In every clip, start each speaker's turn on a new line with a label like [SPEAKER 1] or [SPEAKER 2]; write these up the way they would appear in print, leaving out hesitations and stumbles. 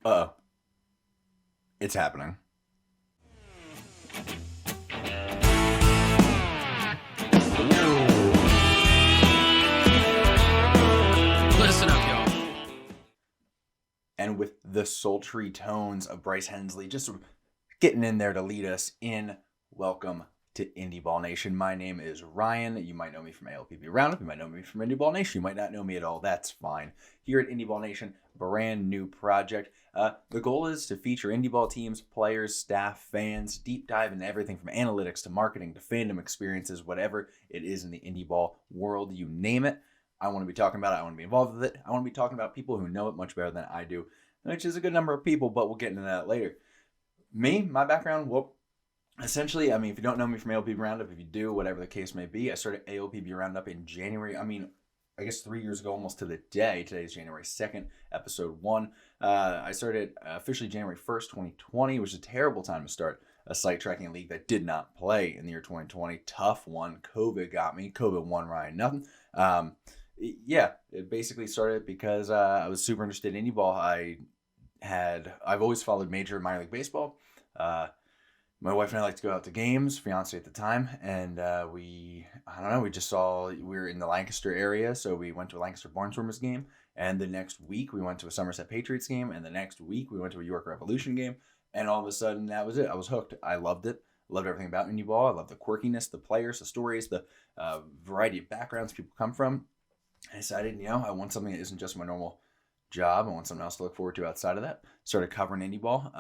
[SPEAKER 1] Uh-oh. It's happening.
[SPEAKER 2] Listen up, y'all.
[SPEAKER 1] And with the sultry tones of Bryce Hensley just sort of getting in there to lead us in, welcome to Indy Ball Nation. My name is Ryan. You might know me from ALPB Roundup. You might know me from Indy Ball Nation. You might not know me at all. That's fine. Here at Indy Ball Nation, brand new project. The goal is to feature Indy Ball teams, players, staff, fans, deep dive into everything from analytics to marketing to fandom experiences, whatever it is in the Indy Ball world, you name it. I want to be talking about it. I want to be involved with it. I want to be talking about people who know it much better than I do, which is a good number of people, but we'll get into that later. My background, well, essentially, if you don't know me from ALPB Roundup, if you do, whatever the case may be, I started ALPB Roundup in January. I guess 3 years ago, almost to the day. Today's January 2nd, episode 1. I started officially January 1st, 2020, which is a terrible time to start a site tracking league that did not play in the year 2020. Tough one. COVID got me. COVID won Ryan nothing. It basically started because I was super interested in Indy Ball. I've always followed major and minor league baseball. My wife and I like to go out to games, fiance at the time, and we just saw, we were in the Lancaster area, so we went to a Lancaster Barnstormers game, and the next week we went to a Somerset Patriots game, and the next week we went to a York Revolution game, and all of a sudden that was it. I was hooked. I loved it. Loved everything about Indy Ball. I loved the quirkiness, the players, the stories, the variety of backgrounds people come from. I decided, I want something that isn't just my normal job. I want something else to look forward to outside of that. Started covering Indy Ball.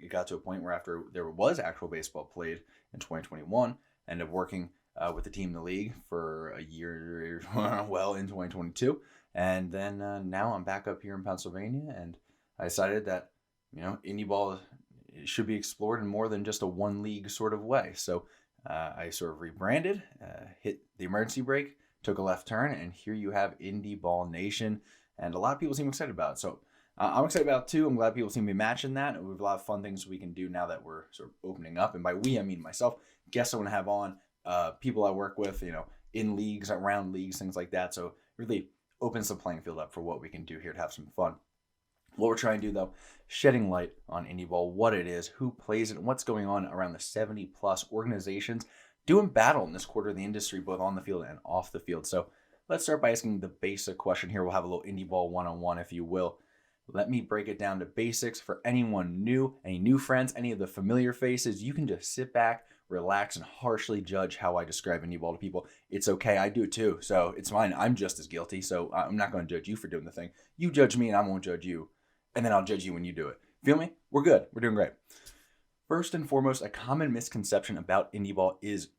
[SPEAKER 1] It got to a point where after there was actual baseball played in 2021, ended up working with the team in the league for a year, well, in 2022. And then now I'm back up here in Pennsylvania, and I decided that, Indy Ball should be explored in more than just a one league sort of way. So I sort of rebranded, hit the emergency brake, took a left turn, and here you have Indy Ball Nation. And a lot of people seem excited about it. So I'm excited about it too. I'm glad people seem to be matching that. We have a lot of fun things we can do now that we're sort of opening up. And by we, I mean myself, guests I want to have on, people I work with, in leagues, around leagues, things like that. So it really opens the playing field up for what we can do here to have some fun. What we're trying to do, though, shedding light on Indy Ball, what it is, who plays it, and what's going on around the 70-plus organizations doing battle in this quarter of the industry, both on the field and off the field. So let's start by asking the basic question here. We'll have a little Indy Ball one-on-one, if you will. Let me break it down to basics for anyone new, any new friends, any of the familiar faces. You can just sit back, relax, and harshly judge how I describe Indy Ball to people. It's okay. I do too. So it's fine. I'm just as guilty. So I'm not going to judge you for doing the thing. You judge me and I won't judge you. And then I'll judge you when you do it. Feel me? We're good. We're doing great. First and foremost, a common misconception about Indy Ball is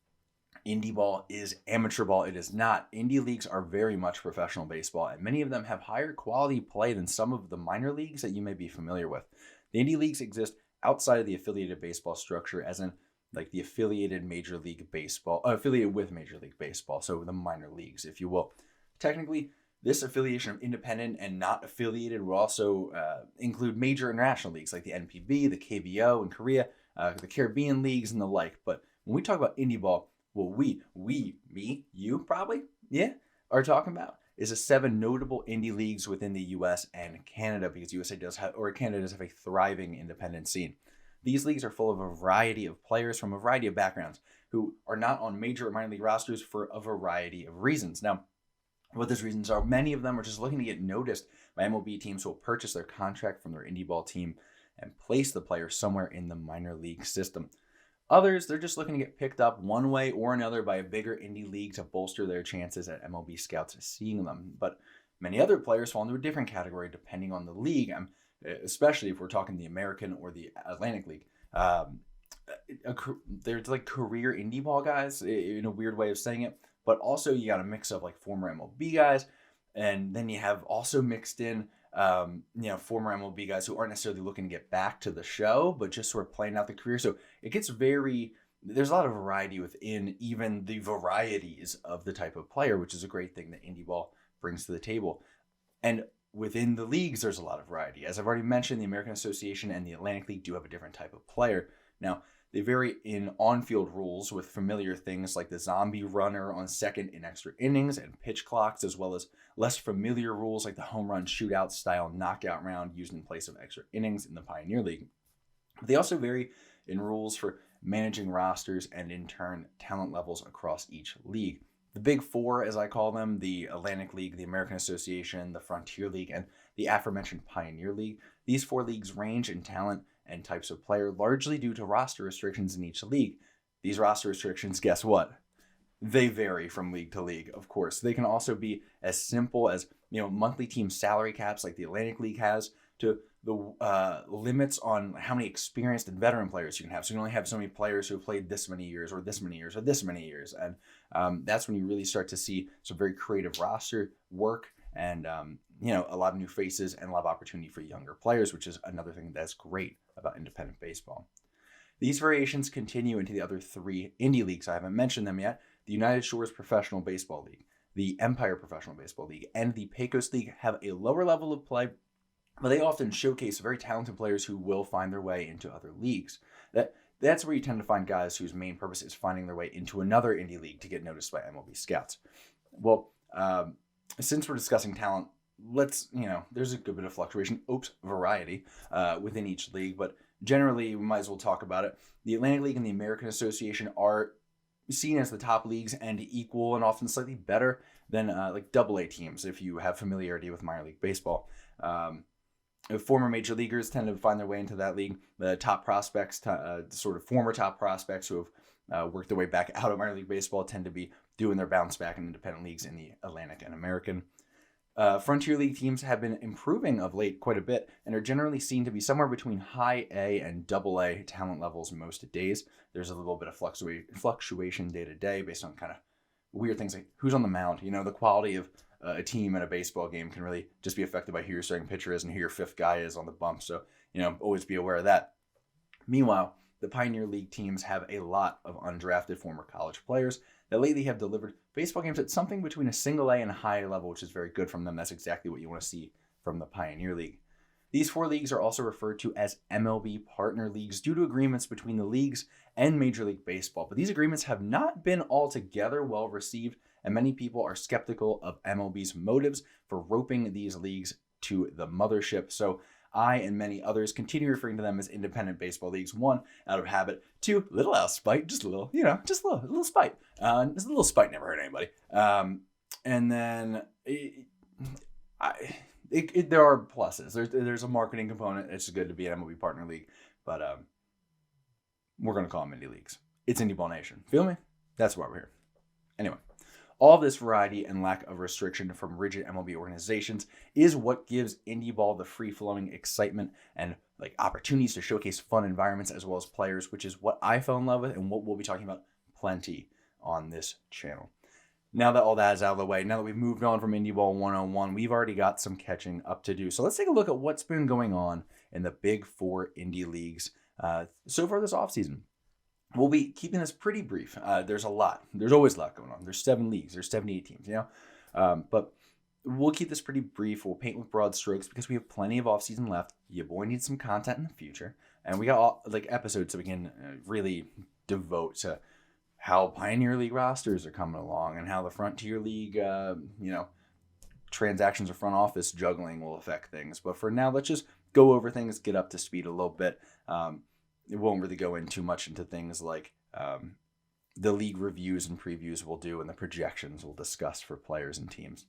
[SPEAKER 1] amateur ball. It is not. Indie leagues are very much professional baseball, and many of them have higher quality play than some of the minor leagues that you may be familiar with. The indie leagues exist outside of the affiliated baseball structure, as in like the affiliated Major League Baseball, affiliated with Major League Baseball, so the minor leagues, if you will. Technically, this affiliation of independent and not affiliated will also include major international leagues like the NPB, the KBO in Korea, the Caribbean leagues, and the like. But when we talk about Indy Ball, what me, you probably, are talking about is the 7 notable indie leagues within the U.S. and Canada, because Canada does have a thriving independent scene. These leagues are full of a variety of players from a variety of backgrounds who are not on major or minor league rosters for a variety of reasons. Now, what those reasons are, many of them are just looking to get noticed by MLB teams who will purchase their contract from their Indy Ball team and place the player somewhere in the minor league system. Others, they're just looking to get picked up one way or another by a bigger indie league to bolster their chances at MLB scouts seeing them. But many other players fall into a different category depending on the league, especially if we're talking the American or the Atlantic League. There's like career Indy Ball guys, in a weird way of saying it, but also you got a mix of like former MLB guys, and then you have also mixed in former MLB guys who aren't necessarily looking to get back to the show, but just sort of playing out the career. So it gets there's a lot of variety within even the varieties of the type of player, which is a great thing that Indy Ball brings to the table. And within the leagues, there's a lot of variety. As I've already mentioned, the American Association and the Atlantic League do have a different type of player. Now, They vary in on-field rules with familiar things like the zombie runner on second in extra innings and pitch clocks, as well as less familiar rules like the home run shootout style knockout round used in place of extra innings in the Pioneer League. They also vary in rules for managing rosters and in turn talent levels across each league. The Big Four, as I call them, the Atlantic League, the American Association, the Frontier League, and the aforementioned Pioneer League. These 4 leagues range in talent and types of player largely due to roster restrictions in each league. These roster restrictions, guess what? They vary from league to league, of course. They can also be as simple as monthly team salary caps like the Atlantic League has, to the limits on how many experienced and veteran players you can have. So you can only have so many players who have played this many years or this many years or this many years. And that's when you really start to see some very creative roster work and, a lot of new faces and a lot of opportunity for younger players, which is another thing that's great about independent baseball. These variations continue into the other 3 indie leagues. I haven't mentioned them yet. The United Shores Professional Baseball League, the Empire Professional Baseball League, and the Pecos League have a lower level of play, but they often showcase very talented players who will find their way into other leagues. That's where you tend to find guys whose main purpose is finding their way into another indie league to get noticed by MLB scouts. Well, since we're discussing talent, there's a good bit of variety within each league, but generally we might as well talk about it. The Atlantic League and the American Association are seen as the top leagues and equal and often slightly better than like AA teams if you have familiarity with minor league baseball. Former major leaguers tend to find their way into that league. The top prospects, sort of former top prospects who have worked their way back out of minor league baseball, tend to be doing their bounce back in independent leagues in the Atlantic and American. Frontier League teams have been improving of late quite a bit and are generally seen to be somewhere between high A and AA talent levels most days. There's a little bit of fluctuation day to day based on kind of weird things like who's on the mound. The quality of a team in a baseball game can really just be affected by who your starting pitcher is and who your 5th guy is on the bump. So, always be aware of that. Meanwhile, the Pioneer League teams have a lot of undrafted former college players that lately have delivered baseball games at something between a single A and a high level, which is very good from them. That's exactly what you want to see from the Pioneer League. These 4 leagues are also referred to as MLB partner leagues due to agreements between the leagues and Major League Baseball. But these agreements have not been altogether well received, and many people are skeptical of MLB's motives for roping these leagues to the mothership. So I and many others continue referring to them as independent baseball leagues. 1, out of habit. 2, little out of spite, just a little spite. Just a little spite never hurt anybody. And then there are pluses. There's a marketing component. It's good to be an MLB partner league, but we're going to call them indie leagues. It's Indy Ball Nation. Feel me? That's why we're here. Anyway, all this variety and lack of restriction from rigid MLB organizations is what gives indie ball the free-flowing excitement and opportunities to showcase fun environments as well as players, which is what I fell in love with and what we'll be talking about plenty on this channel. Now that all that is out of the way, now that we've moved on from Indie Ball 101, we've already got some catching up to do. So let's take a look at what's been going on in the Big 4 indie leagues so far this offseason. We'll be keeping this pretty brief. There's a lot. There's always a lot going on. There's 7 leagues. There's 78 teams, but we'll keep this pretty brief. We'll paint with broad strokes because we have plenty of offseason left. Your boy needs some content in the future. And we got episodes that we can really devote to how Pioneer League rosters are coming along and how the Frontier League, transactions or front office juggling will affect things. But for now, let's just go over things, get up to speed a little bit. It won't really go in too much into things like the league reviews and previews we'll do and the projections we'll discuss for players and teams.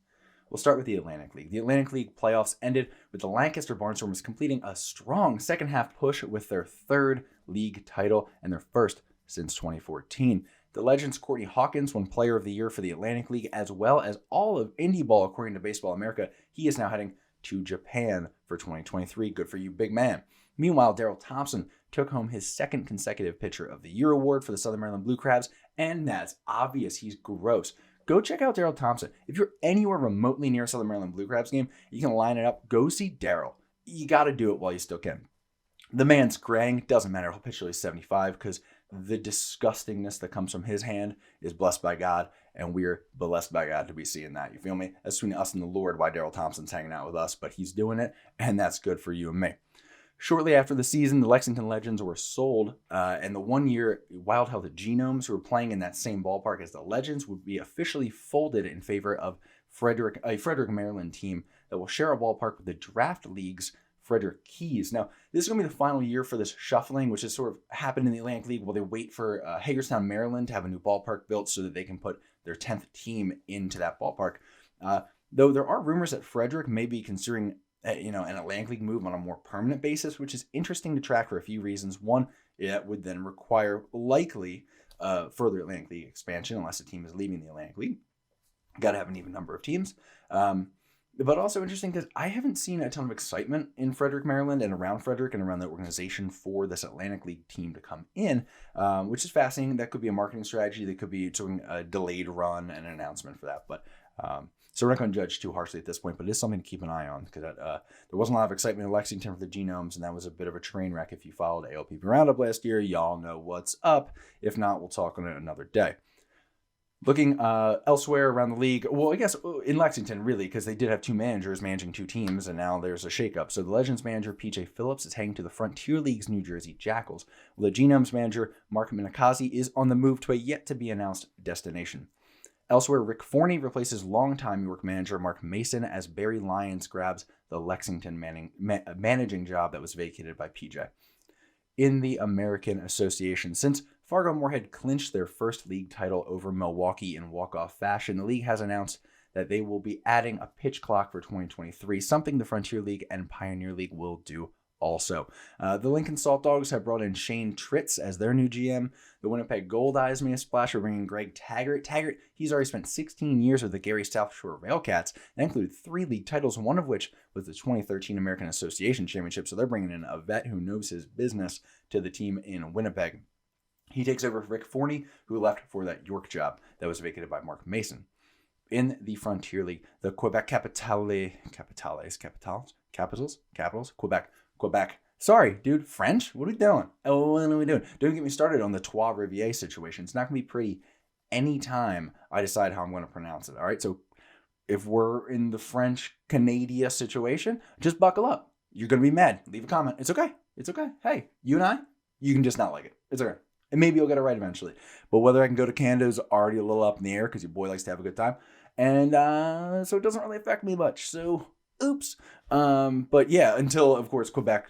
[SPEAKER 1] We'll start with the Atlantic League. The Atlantic League playoffs ended with the Lancaster Barnstormers completing a strong second half push with their 3rd league title and their 1st since 2014. The Legends' Courtney Hawkins won Player of the Year for the Atlantic League as well as all of Indy Ball according to Baseball America. He is now heading to Japan for 2023. Good for you, big man. Meanwhile, Daryl Thompson took home his 2nd consecutive Pitcher of the Year award for the Southern Maryland Blue Crabs, and that's obvious. He's gross. Go check out Daryl Thompson. If you're anywhere remotely near a Southern Maryland Blue Crabs game, you can line it up. Go see Daryl. You got to do it while you still can. The man's graying. Doesn't matter. He'll pitch till he's 75 because the disgustingness that comes from his hand is blessed by God, and we're blessed by God to be seeing that. You feel me? That's between us and the Lord why Daryl Thompson's hanging out with us, but he's doing it, and that's good for you and me. Shortly after the season, the Lexington Legends were sold, and the one-year Wild Health Genomes, who were playing in that same ballpark as the Legends, would be officially folded in favor of a Frederick, Maryland team that will share a ballpark with the Draft League's Frederick Keys. Now, this is going to be the final year for this shuffling, which has sort of happened in the Atlantic League while they wait for Hagerstown, Maryland to have a new ballpark built so that they can put their 10th team into that ballpark. Though there are rumors that Frederick may be considering an Atlantic League move on a more permanent basis, which is interesting to track for a few reasons. One, it would then require likely further Atlantic League expansion unless a team is leaving the Atlantic League. Got to have an even number of teams. But also interesting because I haven't seen a ton of excitement in Frederick, Maryland and around Frederick and around the organization for this Atlantic League team to come in, which is fascinating. That could be a marketing strategy. That could be doing a delayed run and an announcement for that. But so we're not going to judge too harshly at this point, but it is something to keep an eye on because there wasn't a lot of excitement in Lexington for the Genomes, and that was a bit of a train wreck. If you followed ALPP Roundup last year, y'all know what's up. If not, we'll talk on it another day. Looking elsewhere around the league, well, I guess in Lexington, really, because they did have two managers managing two teams, and now there's a shakeup. So the Legends manager, PJ Phillips, is heading to the Frontier League's New Jersey Jackals, while the Genomes manager, Mark Minakazi, is on the move to a yet-to-be-announced destination. Elsewhere, Rick Forney replaces longtime York manager Mark Mason as Barry Lyons grabs the Lexington managing job that was vacated by PJ. In the American Association, since Fargo-Moorhead clinched their first league title over Milwaukee in walk-off fashion, the league has announced that they will be adding a pitch clock for 2023, something the Frontier League and Pioneer League will do also. The Lincoln Salt Dogs have brought in Shane Tritz as their new GM. The Winnipeg Gold Eyes made a splash by bringing Greg Taggart. Taggart, he's already spent 16 years with the Gary South Shore Railcats. That included 3 league titles, one of which was the 2013 American Association Championship. So they're bringing in a vet who knows his business to the team in Winnipeg. He takes over Rick Forney, who left for that York job that was vacated by Mark Mason. In the Frontier League, the Quebec Quebec. Sorry, dude, French? What are we doing? What are we doing? Don't get me started on the Trois Rivières situation. It's not going to be pretty anytime I decide how I'm going to pronounce it, all right? So if we're in the French Canada situation, just buckle up. You're going to be mad. Leave a comment. It's okay. It's okay. Hey, you and I, you can just not like it. It's okay. And maybe you'll get it right eventually. But whether I can go to Canada is already a little up in the air because your boy likes to have a good time. And so it doesn't really affect me much. So, oops. But yeah, until, of course, Quebec,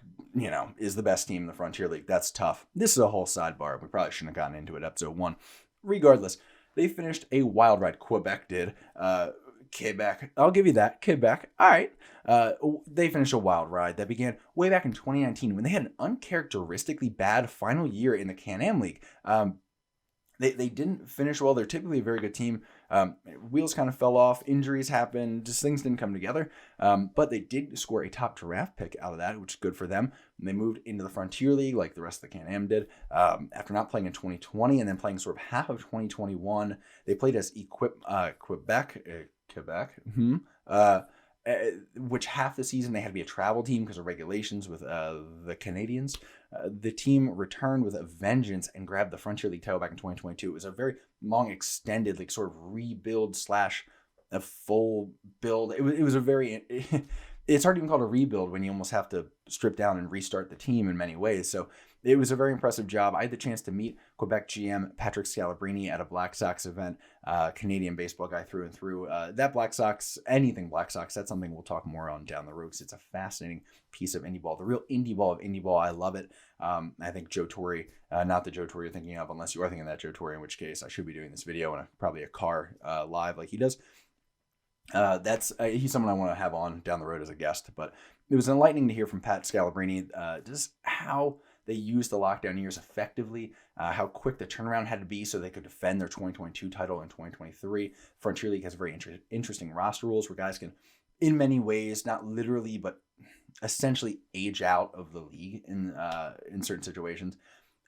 [SPEAKER 1] is the best team in the Frontier League. That's tough. This is a whole sidebar. We probably shouldn't have gotten into it, episode 1. Regardless, they finished a wild ride. Quebec did. Quebec. I'll give you that. Quebec. All right. They finished a wild ride that began way back in 2019 when they had an uncharacteristically bad final year in the Can-Am League. They didn't finish well. They're typically a very good team. Wheels kind of fell off. Injuries happened. Just things didn't come together. But they did score a top draft pick out of that, which is good for them. And they moved into the Frontier League like the rest of the Can-Am did. After not playing in 2020 and then playing sort of half of 2021, they played as Quebec. Which half the season they had to be a travel team because of regulations with the Canadians. The team returned with a vengeance and grabbed the Frontier League title back in 2022. It was a very long, extended, like sort of rebuild / a full build. It was a very. It's hard to even call it a rebuild when you almost have to strip down and restart the team in many ways. So it was a very impressive job. I had the chance to meet Quebec GM Patrick Scalabrini at a Black Sox event, Canadian baseball guy through and through. That Black Sox, anything Black Sox, that's something we'll talk more on down the road because it's a fascinating piece of Indy Ball. The real Indy Ball of Indy Ball. I love it. I think Joe Torre, not the Joe Torre you're thinking of, unless you are thinking of that Joe Torre, in which case I should be doing this video in probably a car live like he does. He's someone I want to have on down the road as a guest, but it was enlightening to hear from Pat Scalabrini just how they used the lockdown years effectively, how quick the turnaround had to be so they could defend their 2022 title in 2023. Frontier League has very interesting roster rules where guys can, in many ways, not literally, but essentially age out of the league in certain situations.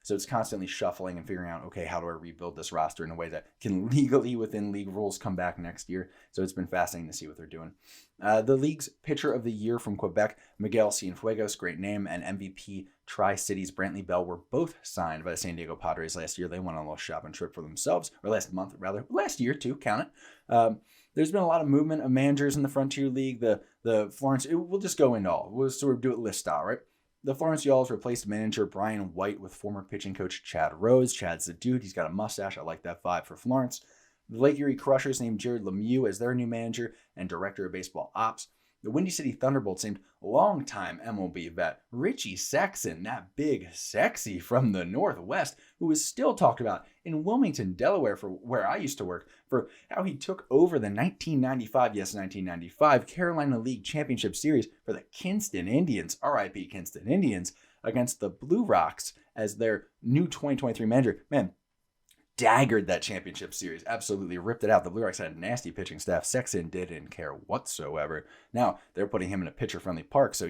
[SPEAKER 1] So it's constantly shuffling and figuring out, okay, how do I rebuild this roster in a way that can legally, within league rules, come back next year? So it's been fascinating to see what they're doing. The league's pitcher of the year from Quebec, Miguel Cienfuegos, great name, and MVP Tri-Cities Brantley Bell were both signed by the San Diego Padres last year. They went on a little shopping trip for themselves, or last month, rather. Last year, too, count it. There's been a lot of movement of managers in the Frontier League. The Florence, we'll just go into all. We'll sort of do it list style, right? The Florence Y'alls replaced manager Brian White with former pitching coach Chad Rose. Chad's the dude. He's got a mustache. I like that vibe for Florence. The Lake Erie Crushers named Jared Lemieux as their new manager and director of baseball ops. The Windy City Thunderbolts named longtime MLB vet Richie Sexson, that big sexy from the Northwest, who is still talked about in Wilmington, Delaware, for where I used to work, for how he took over the 1995 Carolina League Championship Series for the Kinston Indians, RIP Kinston Indians, against the Blue Rocks as their new 2023 manager. Man, daggered that championship series. Absolutely ripped it out. The Blue Rocks had a nasty pitching staff. Sexton didn't care whatsoever. Now, they're putting him in a pitcher-friendly park, so,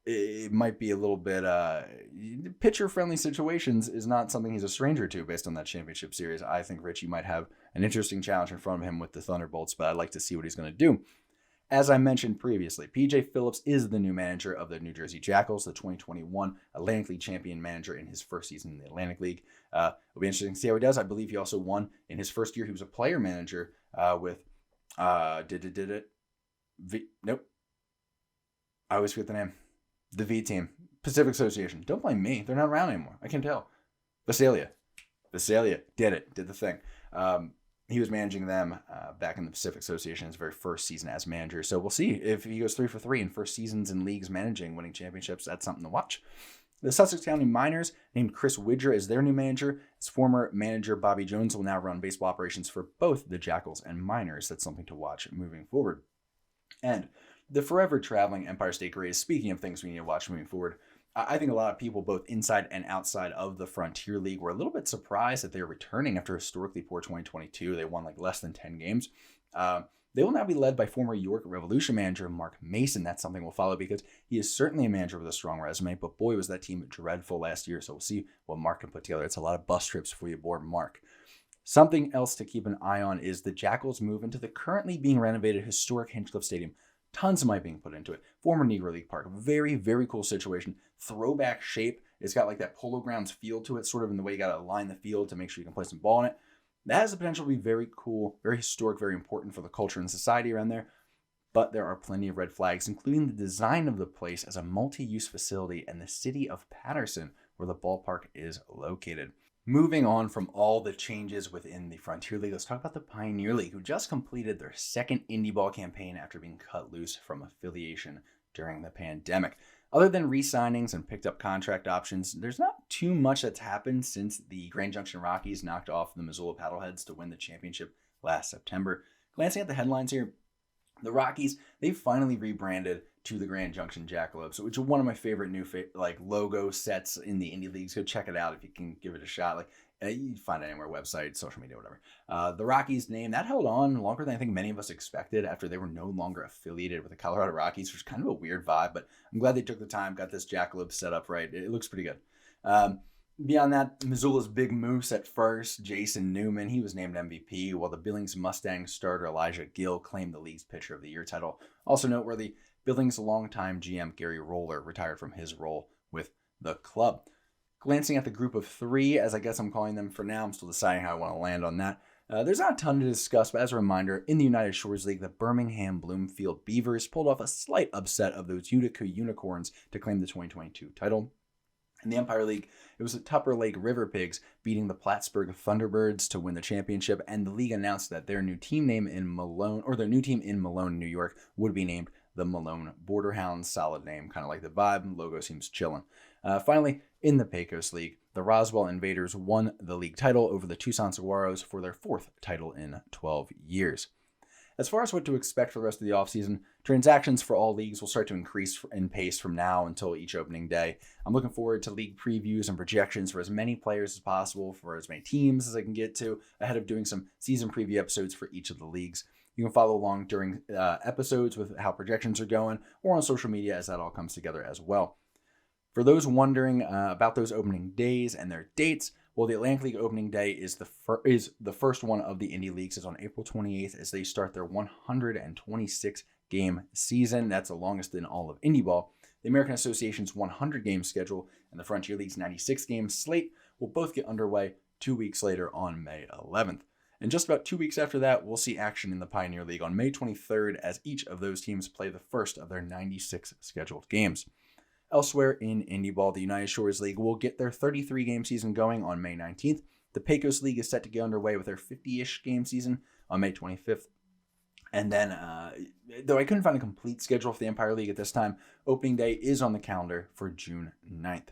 [SPEAKER 1] it might be a little bit... pitcher-friendly situations is not something he's a stranger to based on that championship series. I think Richie might have an interesting challenge in front of him with the Thunderbolts, but I'd like to see what he's going to do. As I mentioned previously, PJ Phillips is the new manager of the New Jersey Jackals, the 2021 Atlantic League champion manager in his first season in the Atlantic League. It'll be interesting to see how he does. I believe he also won in his first year. He was a player manager with nope. I always forget the name. The V team. Pacific Association. Don't blame me. They're not around anymore. I can tell. Visalia did it. Did the thing. He was managing them back in the Pacific Association his very first season as manager. So we'll see if he goes 3 for 3 in first seasons in leagues managing, winning championships. That's something to watch. The Sussex County Miners named Chris Widger as their new manager. His former manager Bobby Jones will now run baseball operations for both the Jackals and Miners. That's something to watch moving forward. And the forever traveling Empire State Rays, speaking of things we need to watch moving forward, I think a lot of people, both inside and outside of the Frontier League, were a little bit surprised that they're returning after a historically poor 2022. They won less than 10 games. They will now be led by former York Revolution manager Mark Mason. That's something we'll follow because he is certainly a manager with a strong resume, but boy, was that team dreadful last year. So we'll see what Mark can put together. It's a lot of bus trips for you aboard Mark. Something else to keep an eye on is the Jackals move into the currently being renovated historic Hinchcliffe Stadium. Tons of money being put into it. Former Negro League Park. Very, very cool situation. Throwback shape. It's got like that Polo Grounds feel to it, sort of in the way you got to line the field to make sure you can play some ball in it. That has the potential to be very cool, very historic, very important for the culture and society around there. But there are plenty of red flags, including the design of the place as a multi-use facility and the city of Patterson, where the ballpark is located. Moving on from all the changes within the Frontier League, let's talk about the Pioneer League, who just completed their second Indy Ball campaign after being cut loose from affiliation during the pandemic. Other than re-signings and picked up contract options, there's not too much that's happened since the Grand Junction Rockies knocked off the Missoula Paddleheads to win the championship last September. Glancing at the headlines here, the Rockies, they've finally rebranded to the Grand Junction Jackalopes, which is one of my favorite new logo sets in the indie leagues. Go check it out if you can give it a shot. You can find it anywhere, website, social media, whatever. The Rockies name, that held on longer than I think many of us expected after they were no longer affiliated with the Colorado Rockies, which is kind of a weird vibe, but I'm glad they took the time, got this Jackalope set up right. It looks pretty good. Beyond that, Missoula's Big Moose at first, Jason Newman, he was named MVP, while the Billings Mustangs starter Elijah Gill claimed the league's Pitcher of the Year title. Also noteworthy, Billings' longtime GM Gary Roller retired from his role with the club. Glancing at the group of three, as I guess I'm calling them for now, I'm still deciding how I want to land on that. There's not a ton to discuss, but as a reminder, in the United Shores League, the Birmingham Bloomfield Beavers pulled off a slight upset of those Utica Unicorns to claim the 2022 title. In the Empire League, it was the Tupper Lake River Pigs beating the Plattsburgh Thunderbirds to win the championship, and the league announced that their new team in Malone, New York, would be named the Malone Borderhounds. Solid name, kind of like the vibe. Logo seems chillin'. Finally, in the Pecos League, the Roswell Invaders won the league title over the Tucson Saguaros for their fourth title in 12 years. As far as what to expect for the rest of the offseason, transactions for all leagues will start to increase in pace from now until each opening day. I'm looking forward to league previews and projections for as many players as possible, for as many teams as I can get to, ahead of doing some season preview episodes for each of the leagues. You can follow along during episodes with how projections are going, or on social media as that all comes together as well. For those wondering about those opening days and their dates, well, the Atlantic League opening day is the first one of the Indy Leagues. It's on April 28th as they start their 126-game season. That's the longest in all of Indy Ball. The American Association's 100-game schedule and the Frontier League's 96-game slate will both get underway 2 weeks later on May 11th. And just about 2 weeks after that, we'll see action in the Pioneer League on May 23rd as each of those teams play the first of their 96 scheduled games. Elsewhere in Indy Ball, the United Shores League will get their 33-game season going on May 19th. The Pecos League is set to get underway with their 50-ish game season on May 25th. And then, though I couldn't find a complete schedule for the Empire League at this time, opening day is on the calendar for June 9th.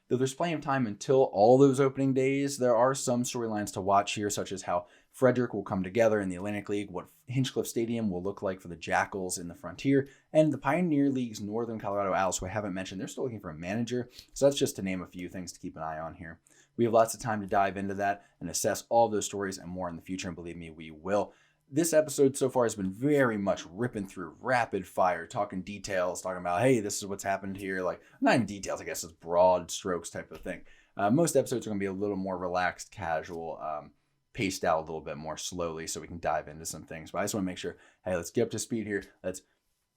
[SPEAKER 1] Though there's plenty of time until all those opening days, there are some storylines to watch here, such as how Frederick will come together in the Atlantic League, what Hinchcliffe Stadium will look like for the Jackals in the Frontier, and the Pioneer League's Northern Colorado Owls, who I haven't mentioned, they're still looking for a manager. So that's just to name a few things to keep an eye on here. We have lots of time to dive into that and assess all those stories and more in the future, and believe me, we will. This episode so far has been very much ripping through rapid fire, talking details, talking about, hey, this is what's happened here. Like, not in details, I guess it's broad strokes type of thing. Most episodes are going to be a little more relaxed, casual, paced out a little bit more slowly so we can dive into some things. But I just want to make sure, hey, let's get up to speed here. Let's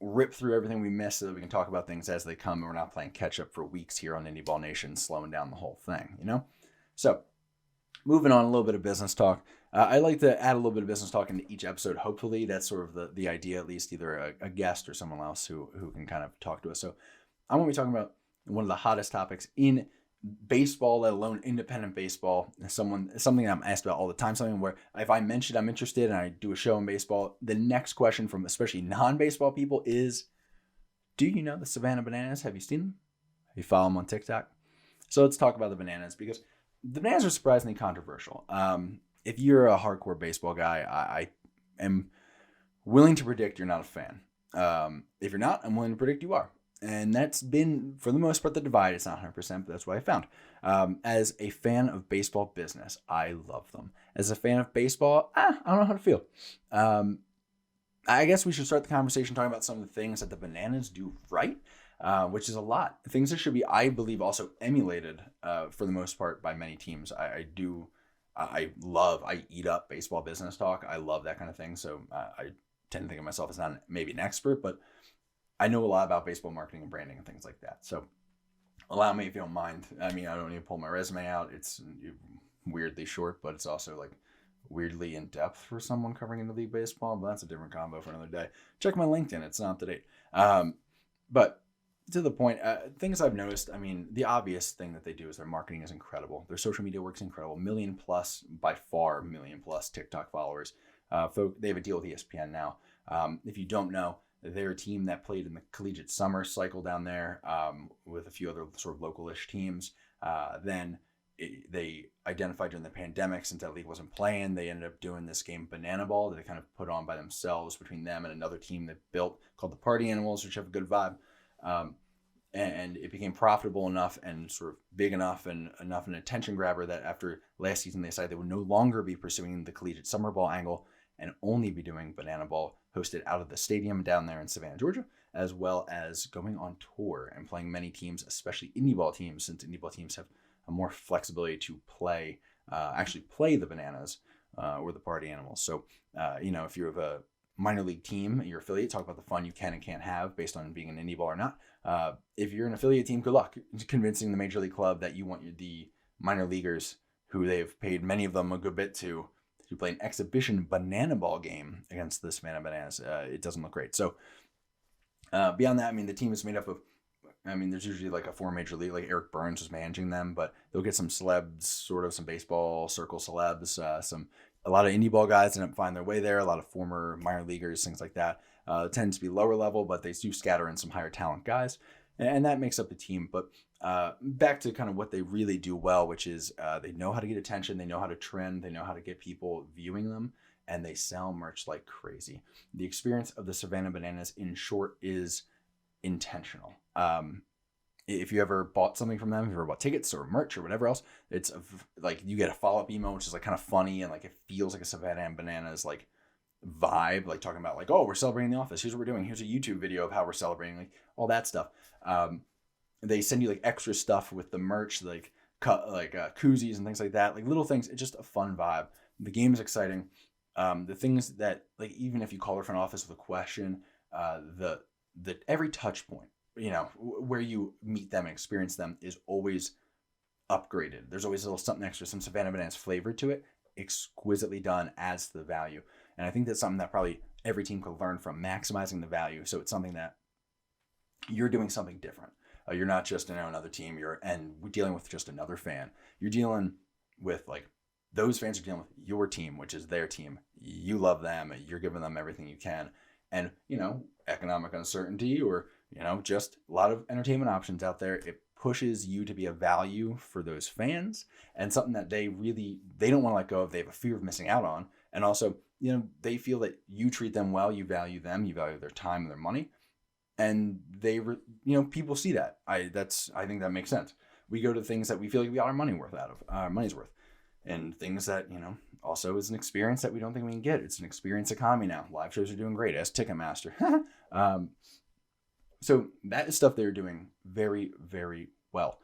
[SPEAKER 1] rip through everything we missed so that we can talk about things as they come, and we're not playing catch up for weeks here on Indy Ball Nation, slowing down the whole thing, you know? So, moving on, a little bit of business talk. I like to add a little bit of business talk into each episode. Hopefully, that's sort of the idea, at least either a guest or someone else who can kind of talk to us. So I'm going to be talking about one of the hottest topics in baseball, let alone independent baseball. Something that I'm asked about all the time, something where if I mention I'm interested and I do a show in baseball, the next question from especially non-baseball people is, do you know the Savannah Bananas? Have you seen them? Have you follow them on TikTok? So let's talk about the Bananas, because the Bananas are surprisingly controversial. If you're a hardcore baseball guy, I am willing to predict you're not a fan. If you're not, I'm willing to predict you are. And that's been, for the most part, the divide. It's not 100%, but that's what I found. As a fan of baseball business, I love them. As a fan of baseball, I don't know how to feel. I guess we should start the conversation talking about some of the things that the Bananas do right, which is a lot. Things that should be, I believe, also emulated for the most part by many teams. I eat up baseball business talk. I love that kind of thing. So I tend to think of myself as not maybe an expert, but I know a lot about baseball marketing and branding and things like that. So allow me, if you don't mind. I mean, I don't need to pull my resume out. It's weirdly short, but it's also like weirdly in depth for someone covering Indy League baseball, but that's a different combo for another day. Check my LinkedIn. It's not up to date. But to the point, things I've noticed, I mean, the obvious thing that they do is their marketing is incredible. Their social media work's incredible. By far million plus TikTok followers. They have a deal with ESPN now. If you don't know, they're a team that played in the collegiate summer cycle down there with a few other sort of local-ish teams. They identified during the pandemic, since that league wasn't playing, they ended up doing this game Banana Ball that they kind of put on by themselves between them and another team they built called the Party Animals, which have a good vibe. And it became profitable enough and sort of big enough and enough an attention grabber that after last season they decided they would no longer be pursuing the collegiate summer ball angle and only be doing Banana Ball hosted out of the stadium down there in Savannah, Georgia, as well as going on tour and playing many teams, especially Indy Ball teams, since Indy Ball teams have a more flexibility to actually play the Bananas or the Party Animals. So, if you have a minor league team, your affiliate, talk about the fun you can and can't have based on being an Indy Ball or not. If you're an affiliate team, good luck convincing the major league club that you want the minor leaguers, who they've paid many of them a good bit to play an exhibition Banana Ball game against the Savannah Bananas. It doesn't look great. So beyond that, I mean, the team is made up of, there's usually like a 4 major league, like Eric Burns was managing them, but they'll get some celebs, sort of some baseball circle celebs, a lot of Indy Ball guys end up finding their way there, a lot of former minor leaguers, things like that. It tends to be lower level, but they do scatter in some higher talent guys, and that makes up the team. But back to kind of what they really do well, which is they know how to get attention, they know how to trend, they know how to get people viewing them, and they sell merch like crazy. The experience of the Savannah Bananas, in short, is intentional. If you ever bought something from them, if you ever bought tickets or merch or whatever else, it's like you get a follow-up email, which is like kind of funny, and like it feels like a Savannah Bananas like vibe, like talking about like, oh, we're celebrating the office, here's what we're doing, here's a YouTube video of how we're celebrating, like all that stuff. They send you like extra stuff with the merch, like koozies and things like that, like little things. It's just a fun vibe. The game is exciting. The things that, like, even if you call their front office with a question, the every touch point, where you meet them and experience them is always upgraded. There's always a little something extra, some Savannah Bananas flavor to it, exquisitely done, adds to the value. And I think that's something that probably every team could learn from, maximizing the value. So it's something that you're doing something different. You're not just another team. We're dealing with just another fan. You're dealing with like those fans are dealing with your team, which is their team. You love them. You're giving them everything you can. And, economic uncertainty or, just a lot of entertainment options out there. It pushes you to be a value for those fans and something that they don't want to let go of. They have a fear of missing out on. And also, they feel that you treat them well, you value them, you value their time and their money. And people see that. I think that makes sense. We go to things that we feel like we got our money's worth. And things that, also is an experience that we don't think we can get. It's an experience economy now. Live shows are doing great. As Ticketmaster. So that is stuff they're doing very, very well.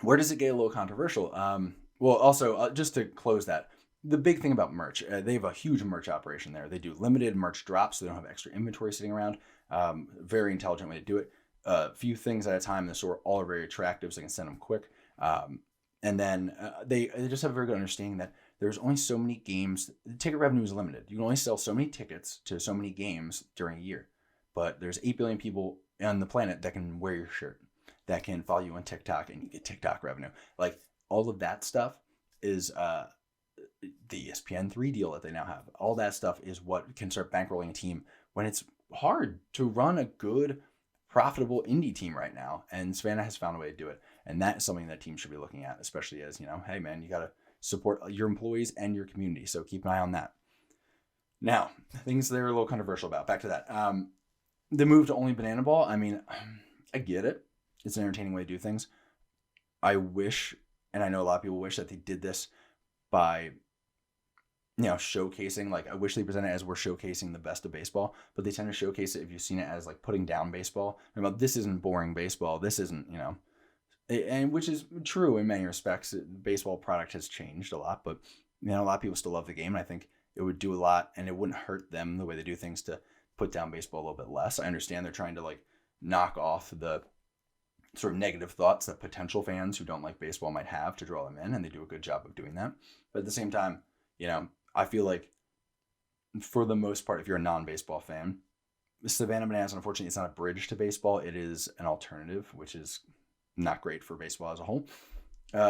[SPEAKER 1] Where does it get a little controversial? Well, also, just to close that, the big thing about merch, they have a huge merch operation there. They do limited merch drops, so they don't have extra inventory sitting around. Very intelligent way to do it. A few things at a time in the store, all are very attractive, so they can send them quick. And then they just have a very good understanding that there's only so many games. The ticket revenue is limited. You can only sell so many tickets to so many games during a year. But there's 8 billion people on the planet that can wear your shirt, that can follow you on TikTok, and you get TikTok revenue. Like, all of that stuff is the ESPN3 deal that they now have. All that stuff is what can start bankrolling a team when it's hard to run a good, profitable indie team right now. And Savannah has found a way to do it. And that is something that teams should be looking at, especially as, hey, man, you got to support your employees and your community. So keep an eye on that. Now, things they're a little controversial about. Back to that. The move to only Banana Ball, I mean, I get it. It's an entertaining way to do things. I wish, and I know a lot of people wish that they did this by, showcasing, like, I wish they presented it as we're showcasing the best of baseball, but they tend to showcase it, if you've seen it, as like putting down baseball. This isn't boring baseball. This isn't, and which is true in many respects. The baseball product has changed a lot, but, a lot of people still love the game. And I think it would do a lot, and it wouldn't hurt them the way they do things to put down baseball a little bit less. I understand they're trying to like knock off the sort of negative thoughts that potential fans who don't like baseball might have to draw them in, and they do a good job of doing that. But at the same time, I feel like for the most part, if you're a non-baseball fan, Savannah Bananas, unfortunately, it's not a bridge to baseball. It is an alternative, which is not great for baseball as a whole.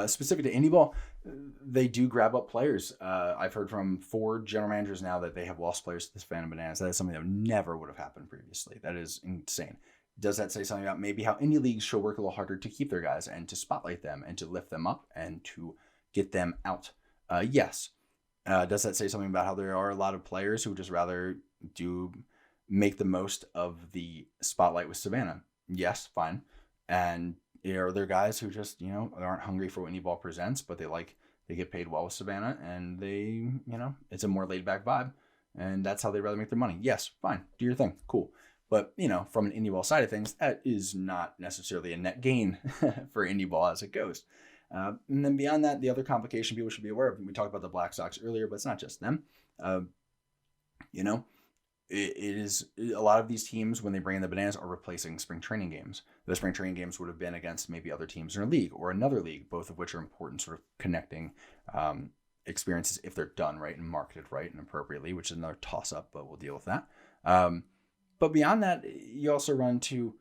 [SPEAKER 1] Specific to Indy Ball, they do grab up players. I've heard from 4 general managers now that they have lost players to the Savannah Bananas. That is something that never would have happened previously. That is insane. Does that say something about maybe how indie leagues should work a little harder to keep their guys and to spotlight them and to lift them up and to get them out? Yes. Does that say something about how there are a lot of players who would just rather make the most of the spotlight with Savannah? Yes, fine. And are there guys who just, aren't hungry for what Indy Ball presents, but they get paid well with Savannah, and they, it's a more laid back vibe, and that's how they'd rather make their money. Yes, fine. Do your thing. Cool. But, from an Indy Ball side of things, that is not necessarily a net gain for Indy Ball as it goes. And then beyond that, the other complication people should be aware of, we talked about the Black Sox earlier, but it's not just them. It is a lot of these teams, when they bring in the Bananas, are replacing spring training games. The spring training games would have been against maybe other teams in a league or another league, both of which are important sort of connecting experiences if they're done right and marketed right and appropriately, which is another toss-up, but we'll deal with that. But beyond that, you also run to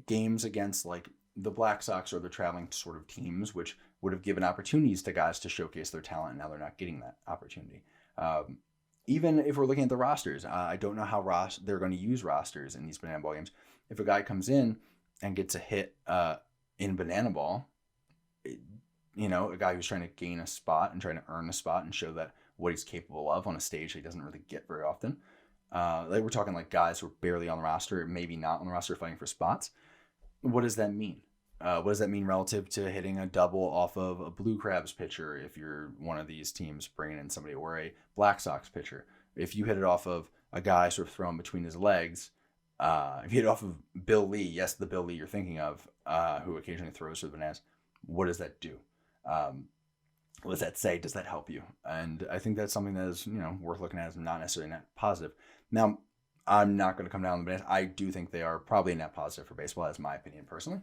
[SPEAKER 1] games against like the Black Sox or the traveling sort of teams, which would have given opportunities to guys to showcase their talent, and now they're not getting that opportunity. Even if we're looking at the rosters, I don't know how they're going to use rosters in these Banana Ball games. If a guy comes in and gets a hit in Banana Ball, a guy who's trying to gain a spot and trying to earn a spot and show that what he's capable of on a stage he doesn't really get very often. We're talking like guys who are barely on the roster, maybe not on the roster, fighting for spots. What does that mean? What does that mean relative to hitting a double off of a Blue Crabs pitcher if you're one of these teams bringing in somebody, or a Black Sox pitcher? If you hit it off of a guy sort of thrown between his legs, if you hit it off of Bill Lee, yes, the Bill Lee you're thinking of, who occasionally throws for the Bananas, what does that do? What does that say? Does that help you? And I think that's something that is, worth looking at as not necessarily net positive. Now, I'm not going to come down on the Bananas. I do think they are probably a net positive for baseball, that's my opinion personally.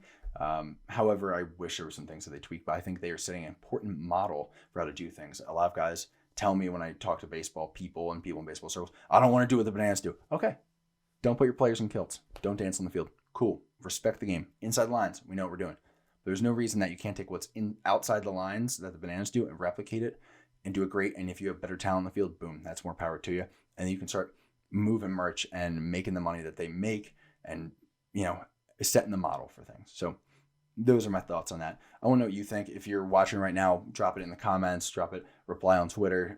[SPEAKER 1] However, I wish there were some things that they tweak, but I think they are setting an important model for how to do things. A lot of guys tell me when I talk to baseball people and people in baseball circles, I don't want to do what the Bananas do. Okay. Don't put your players in kilts. Don't dance on the field. Cool. respect the game. Inside the lines, we know what we're doing. There's no reason that you can't take what's outside the lines that the Bananas do and replicate it and do it great. And if you have better talent in the field, boom, that's more power to you. And then you can start moving merch and making the money that they make and, setting the model for things. So those are my thoughts on that. I want to know what you think. If you're watching right now, drop it in the comments, reply on Twitter.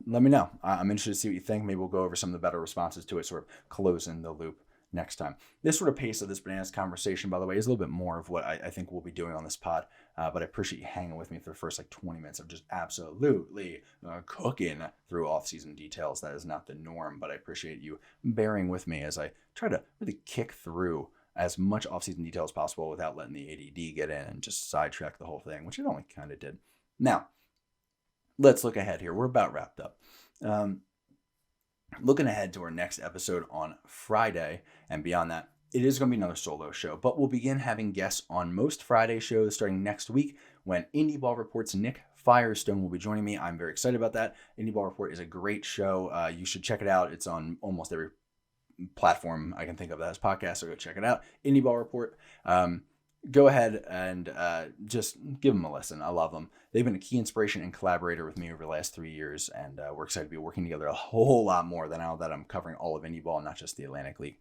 [SPEAKER 1] Let me know. I'm interested to see what you think. Maybe we'll go over some of the better responses to it, sort of closing the loop next time. This sort of pace of this Bananas conversation, by the way, is a little bit more of what I think we'll be doing on this pod. But I appreciate you hanging with me for the first 20 minutes of just absolutely cooking through off-season details. That is not the norm, but I appreciate you bearing with me as I try to really kick through as much off-season detail as possible without letting the ADD get in and just sidetrack the whole thing, which it only kind of did. Now, let's look ahead here. We're about wrapped up. Looking ahead to our next episode on Friday and beyond that, it is going to be another solo show, but we'll begin having guests on most Friday shows starting next week when Indy Ball Report's Nick Firestone will be joining me. I'm very excited about that. Indy Ball Report is a great show. You should check it out. It's on almost every platform I can think of that has podcasts, so go check it out. Indy Ball Report. Go ahead and just give them a listen. I love them. They've been a key inspiration and collaborator with me over the last 3 years, and we're excited to be working together a whole lot more than now that I'm covering all of Indy Ball, not just the Atlantic League.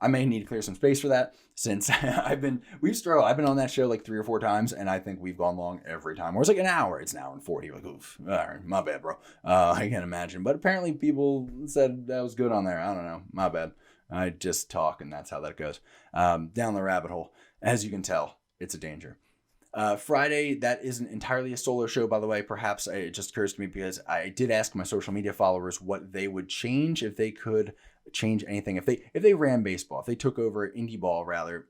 [SPEAKER 1] I may need to clear some space for that since I've been on that show 3 or 4 times, and I think we've gone long every time. Or it's an hour. It's an hour and 40. Oof, all right, my bad, bro. I can't imagine. But apparently people said that was good on there. I don't know. My bad. I just talk, and that's how that goes. Down the rabbit hole. As you can tell, it's a danger. Friday, that isn't entirely a solo show, by the way. Perhaps it just occurs to me because I did ask my social media followers what they would change if they could change anything. If they ran baseball, if they took over Indy Ball, rather,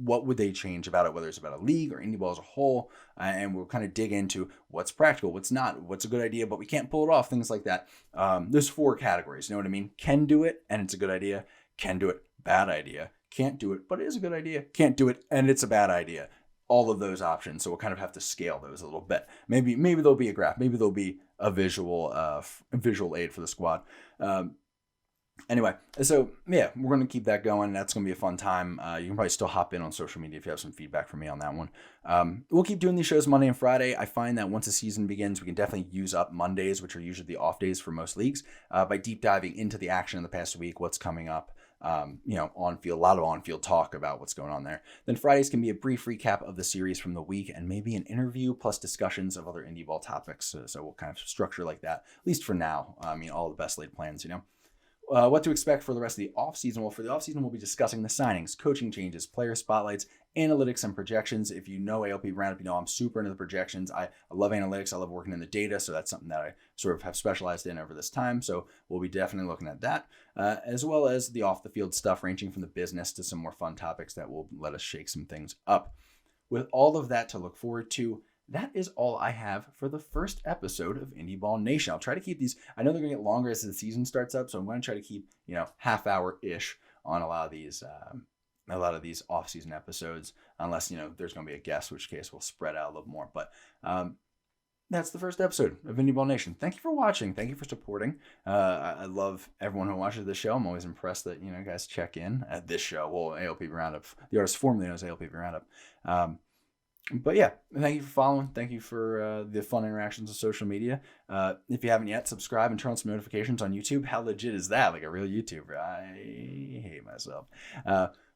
[SPEAKER 1] what would they change about it, whether it's about a league or Indy Ball as a whole? And we'll kind of dig into what's practical, what's not, what's a good idea, but we can't pull it off, things like that. There's 4 categories, you know what I mean? Can do it, and it's a good idea. Can do it, bad idea. Can't do it, but it is a good idea. Can't do it, and it's a bad idea. All of those options. So we'll kind of have to scale those a little bit. Maybe there'll be a graph. Maybe there'll be a visual aid for the squad. Anyway, so yeah, we're going to keep that going. That's going to be a fun time. You can probably still hop in on social media if you have some feedback for me on that one. We'll keep doing these shows Monday and Friday. I find that once the season begins, we can definitely use up Mondays, which are usually the off days for most leagues, by deep diving into the action of the past week, what's coming up. On field, a lot of on-field talk about what's going on there. Then Fridays can be a brief recap of the series from the week and maybe an interview plus discussions of other Indy Ball topics. So we'll kind of structure like that, at least for now. All the best laid plans, What to expect for the rest of the offseason? Well, for the offseason, we'll be discussing the signings, coaching changes, player spotlights, analytics, and projections. If you know ALP Roundup, I'm super into the projections. I love analytics. I love working in the data, so that's something that I sort of have specialized in over this time. So we'll be definitely looking at that, as well as the off-the-field stuff, ranging from the business to some more fun topics that will let us shake some things up. With all of that to look forward to, that is all I have for the first episode of Indy Ball Nation. I'll try to keep these, I know they're going to get longer as the season starts up, so I'm going to try to keep, half hour-ish on a lot of these off-season episodes, unless, there's going to be a guest, which case we'll spread out a little more. But that's the first episode of Indy Ball Nation. Thank you for watching. Thank you for supporting. I love everyone who watches this show. I'm always impressed that, guys check in at this show. Well, ALP Roundup, the artist formerly known as ALP Roundup. But yeah, thank you for following. Thank you for the fun interactions on social media. If you haven't yet, subscribe and turn on some notifications on YouTube. How legit is that? Like a real YouTuber. I hate myself.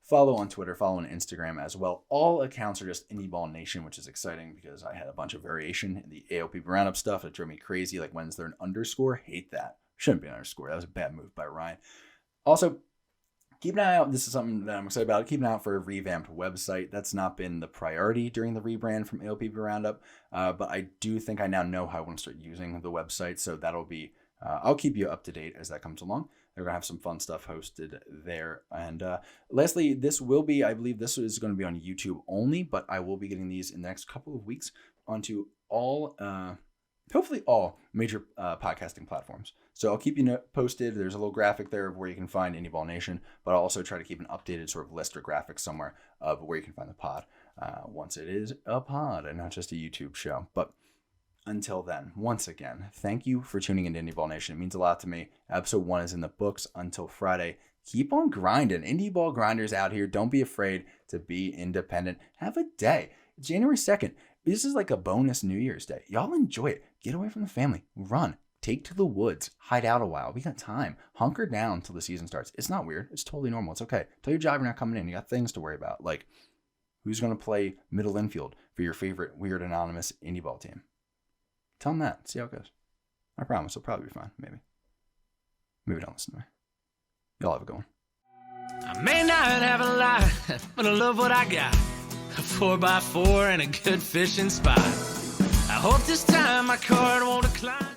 [SPEAKER 1] Follow on Twitter, follow on Instagram as well. All accounts are just Indy Ball Nation, which is exciting because I had a bunch of variation in the AOP Roundup stuff. It drove me crazy. Like, when's there an underscore? Hate that. Shouldn't be an underscore. That was a bad move by Ryan. Also, keep an eye out. This is something that I'm excited about. Keep an eye out for a revamped website. That's not been the priority during the rebrand from ALP Roundup, but I do think I now know how I want to start using the website. So that'll be, I'll keep you up to date as that comes along. They're going to have some fun stuff hosted there. And lastly, I believe this is going to be on YouTube only, but I will be getting these in the next couple of weeks onto hopefully all major podcasting platforms. So I'll keep you posted. There's a little graphic there of where you can find Indy Ball Nation, but I'll also try to keep an updated sort of list or graphic somewhere of where you can find the pod once it is a pod and not just a YouTube show. But until then, once again, thank you for tuning into Indy Ball Nation. It means a lot to me. Episode 1 is in the books. Until Friday, keep on grinding. Indie ball grinders out here. Don't be afraid to be independent. Have a day. January 2nd. This is like a bonus New Year's Day. Y'all enjoy it. Get away from the family. Run. Take to the woods. Hide out a while. We got time. Hunker down until the season starts. It's not weird. It's totally normal. It's okay. Tell your job you're not coming in. You got things to worry about. Like, who's going to play middle infield for your favorite weird anonymous indie ball team? Tell them that. See how it goes. I promise it'll probably be fine. Maybe. Maybe don't listen to me. Y'all have a good one.
[SPEAKER 2] I may not have a lot, but I love what I got. A 4x4 and a good fishing spot. I hope this time my card won't decline.